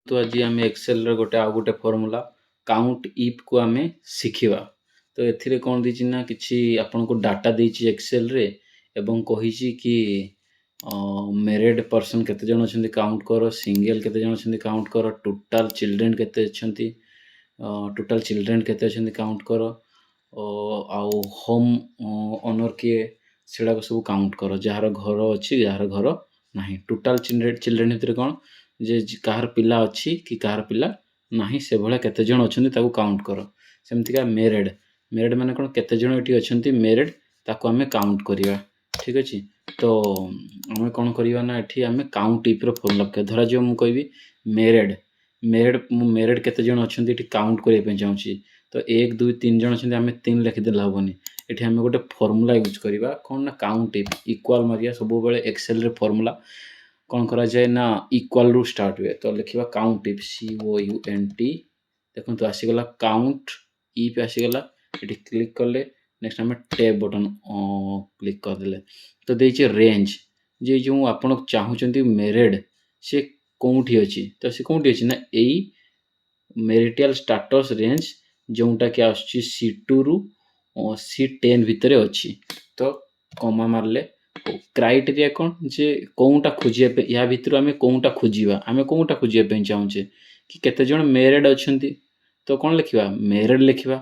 तो आज आम एक्सेल गोटे आउ गोटे फर्मूला काउंट इफ को आम शिखा। तो ए कौन देती ना कि आपन को डाटा देती एक्सेल रे एवं कही कि मैरिड पर्सन केते जन अच्छा काउंट कर, सिंगल केते जन अच्छा काउंट कर, टोटाल चिल्ड्रेन केते अच्छे, टोटाल चिल्ड्रेन केते अच्छे काउंट कर, आउ होम ओनर किए सेड़ा सब काउंट कर, जार घर अच्छी जार घर ना। टोटाल चिल्ड्रेन भितर कौन जे कहार पिला अच्छी कि कहार पिला नाही से भला केते जन अछंती ताकू काउंट कर। सेमतिका मेरिड मेरिड माने कोन केते जन एठी अछंती मेरिड ताकू हमें काउंट करिवा। ठीक अछि। तो हमें कोन करिवा ना एठी हमें काउंट इफ रो फॉर्मूला के धरा जो मु कहबी मेरिड मेरिड केते जन अछंती एठी काउंट करिया पे चाहूची। तो 1 2 3 जन अछंती हमें 3 लिखि देला होबनी। एठी हमें गोटे फॉर्मूला यूज करिवा कोन ना काउंट इफ इक्वल मारिया सब बेले एक्सेल रे फॉर्मूला कौन करा जाए ना इक्वल रु स्टार्ट हुए। तो लिखा काउंट इफ COUNT देखो तो आसीगला काउंट इफ आसीगला ये क्लिक कले नेक्स्ट हमें टैब बटन क्लिक करदे। तो देचे रेंज जे जो आपण चाहूँ मेरिड से कौटी अच्छी। तो सी कौटी अच्छी ना यही मेरिटियल स्टाटस रेंज जोटा कि आसुची C2 रु C10 भितर अच्छी। तो कमा मारले क्राइटेरिया कौन जे कौटा खोजिया पे या भितर आमे कौटा खोजिबा आमे कौटा खोजिया पे चाहूचे कि केते जण मेरिड अछंती। तो कौन लिखिबा मेरिड लिखिबा।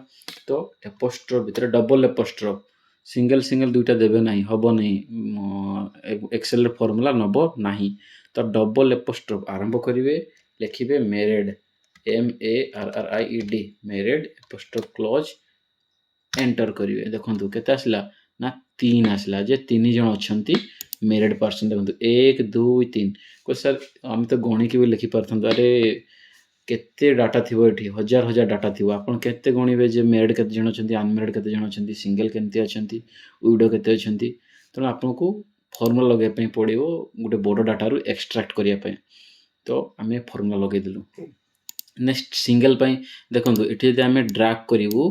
तो एपोस्ट्रोफ भितर डबल एपोस्ट्रोफ सिंगल सिंगल दुईटा देबे नहीं हबो नहीं एक्सेल रे फार्मूला नबो नहीं। तो डबल एपोस्ट्रोफ आरंभ करिवे लिखिबे married MARRIED married apostrophe close enter करिवे। देखंतु केते आसला ना 3 आसला जे 3 जण अछंती मेरिड पर्सन। देखंतु 1 2 3 को सर हम तो गणी के भी लिखि परथन। अरे केते डाटा थिबो एठी हजार हजार डाटा थिबो आपण केते गणिबे जे मेरिड केते जण अछंती अनमेरिड केते जण अछंती सिंगल केते अछंती विडो केते अछंती। तो आपन को फार्मूला लगे पे पड़िबो गोटे बड़ डाटा रु एक्सट्रैक्ट करिया पे। तो हमें फार्मूला लगे दिलु। नेक्स्ट सिंगल पई देखंतु एठी जे हमें ड्रैग करिवु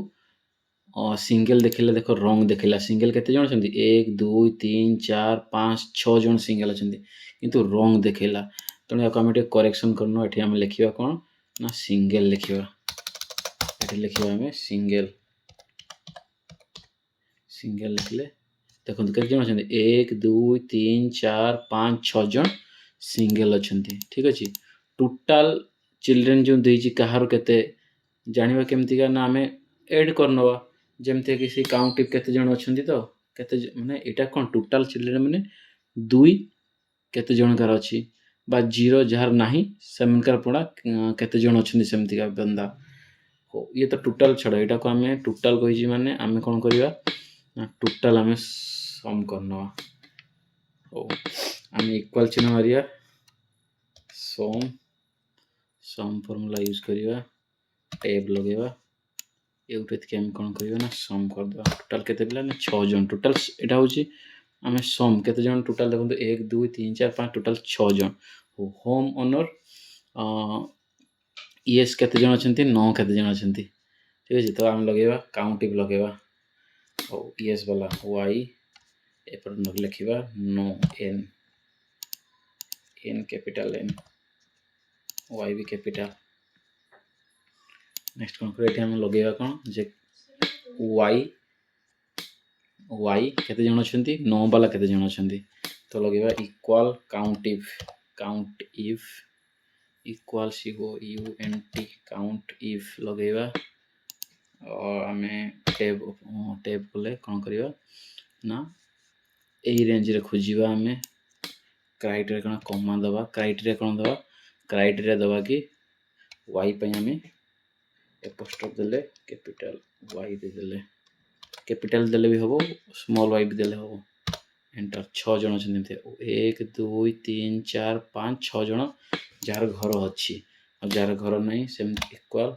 सिंगल देखिले देख रंग देखिला सिंगल केते जण अछंती 1 2 3 4 5 6 जण सिंगल अछंती किंतु रंग देखिला। तने याको हम करेक्शन करनो एठी हम लिखिबा कोन ना सिंगल लिखिबा। एठी लिखिबा हमें सिंगल सिंगल लिखले देखंतु केते जण अछंती 1 2 3 4 5 6 जण सिंगल अछंती। ठीक अछि। टोटल चिल्ड्रन जो देजी कहार केते जानिबा केमति का ना हमें ऐड करनवा जेमते कि सी काउंट इफ केते जण अछंती। तो केते माने एटा कोन टोटल चिल्ड्रन माने 2 केते जण कर अछि बा 0 जार नाही सेमनकर पड़ा केते जण अछंती सेमति का बंदा हो। ये तो टोटल छड़ा एटा को हमें टोटल कहिजी माने हमें कोन करिवा ना टोटल हमें सम करनवा हो। हमें इक्वल चिन्ह मारिया सम फार्मूला यूज करिवा टैब लगेवा एउटेत के हम कोन करिवा ना सम कर दवा। टोटल केते पिला ना 6 जन टोटल एटा होची हमें सम केते जन टोटल देखंतु 1 2 3 4 5 टोटल 6 जन हो। होम ओनर यस केते जन अछंती 9 केते जन अछंती। ठीक अछि। तो हम लगेवा काउंट इफ लगेवा ओ यस वाला y एपर न लिखिबा no n capital N y भी कैपिटल। नेक्स्ट कोन करे एठी हम लगेवा कोन जे y केते जण अछंती 9 वाला केते जण अछंती। तो लगेवा equal count if equal COUNT count if लगेवा और हमें टैब कोले कोन करिवा ना एई रेंज रे खोजिबा। हमें क्राइटेरिया कोन कमा दबा क्राइटेरिया कोन दबा क्राइटेरिया दबा कि y पे हमें एपोस्ट्रोफ देले कैपिटल y दे देले कैपिटल देले भी हबो स्मॉल y भी देले हबो एंटर। 6 जण अछंती 1 2 3 4 5 6 जण जार घर अच्छी और जार घर नहीं सेम इक्वल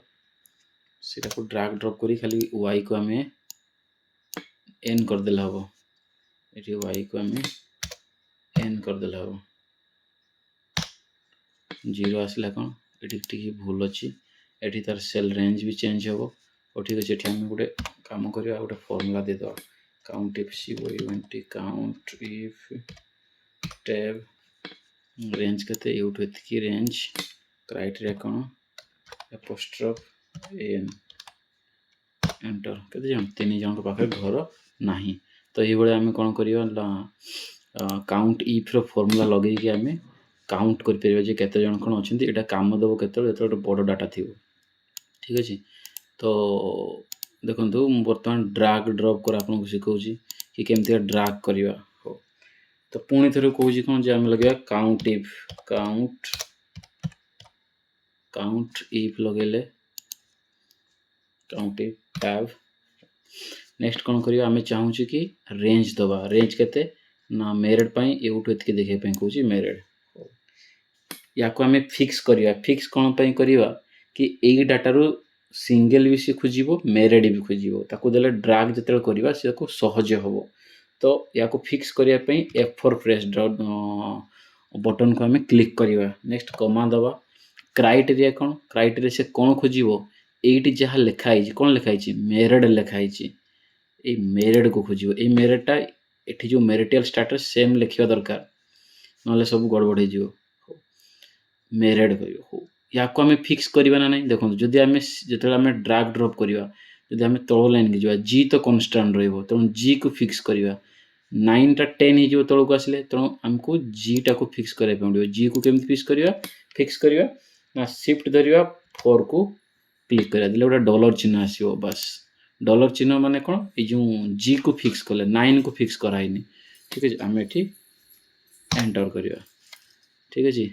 सेटा को ड्रैग ड्रॉप करी खाली y को हमें n कर देला हबो। एठी y को हमें n कर देला हबो 0 आसला कोन एठी ठीक भूल अछि एठी तार सेल रेंज भी चेंज हबो। और ठीक अछि एठी हम गोटे काम करिया गोटे फार्मूला दे दो count if COUNT count if tab range केते एउट की रेंज क्राइटेरिया कौन एपोस्ट्रोफ एन एंटर केते जन 3 जन पाखे घर नाही तो ये बळे आमे कोन करियो काउंट इफ रो फार्मूला लगे कि आमे काउंट कर परिबे जे केते जन कोन अछंती एटा काम दबो केते एतो बड़ डाटा थिबो ठीक अछि तो देखंतु वर्तमान ड्रैग ड्रॉप कर आपन को सिखौची कि केमते ड्रैग करिवा हो तो पुणी थरे कहूची कोन जे आमे लगेबा काउंट इफ लगेले काउंट इफ टैब नेक्स्ट कोन करियो आमे चाहूची कि रेंज दबा रेंज केते ना मेरिड पई एउटो एतके देखे पई कहूची मेरिड या को आमे फिक्स कोन पई करिवा कि एई डाटा रो सिंगल भी से खोजिबो मेरिड भी खोजिबो ताको देले ड्रैग जते करिवा से को सहज होबो तो या को फिक्स करिया पई F4 प्रेस बटन को आमे क्लिक करिवा नेक्स्ट कमा दबा क्राइटेरिया से कोन खोजिबो एइटी जहा लिखाई छी कोन लिखाई छी मेरिड लिखाई छी ए मेरिड को खोजिबो ए मेरिडटा एठी जो मैरिटल स्टेटस सेम लिखिया दरकार नले सब गड़बड़ हे जिवो मेरिड करियो हो या को हमें फिक्स करिवा ना नहीं देखो जदि हमें जतले हमें ड्रैग ड्रॉप करिवा जदि हमें तळ लाइन के जिवा जी तो कांस्टेंट रहइबो त जी को फिक्स करिवा 9 टा 10 हे जिवो तळ को आसले त हमको जी टा को फिक्स करे पड़ियो जी को केम फिक्स करिवा ना शिफ्ट धरिवा 4 को क्लिक करिया दिले ओटा डॉलर चिन्ह आसीबो बस डॉलर चिन्ह माने कोन ए जो जी को फिक्स कले 9 को फिक्स कराइनी ठीक है हमें ठीक एंटर करिवा ठीक है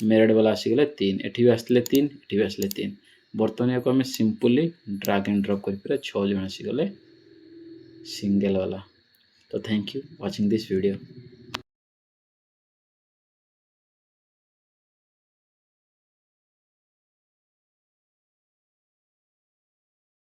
मेरिड वाला आसीगले 3 एठी भी आसले 3 एठी भी आसले 3 बर्तमान को हमें सिंपली ड्रैग एंड ड्रॉप कर पे 6 जन आसीगले सिंगल वाला तो thank you watching this video.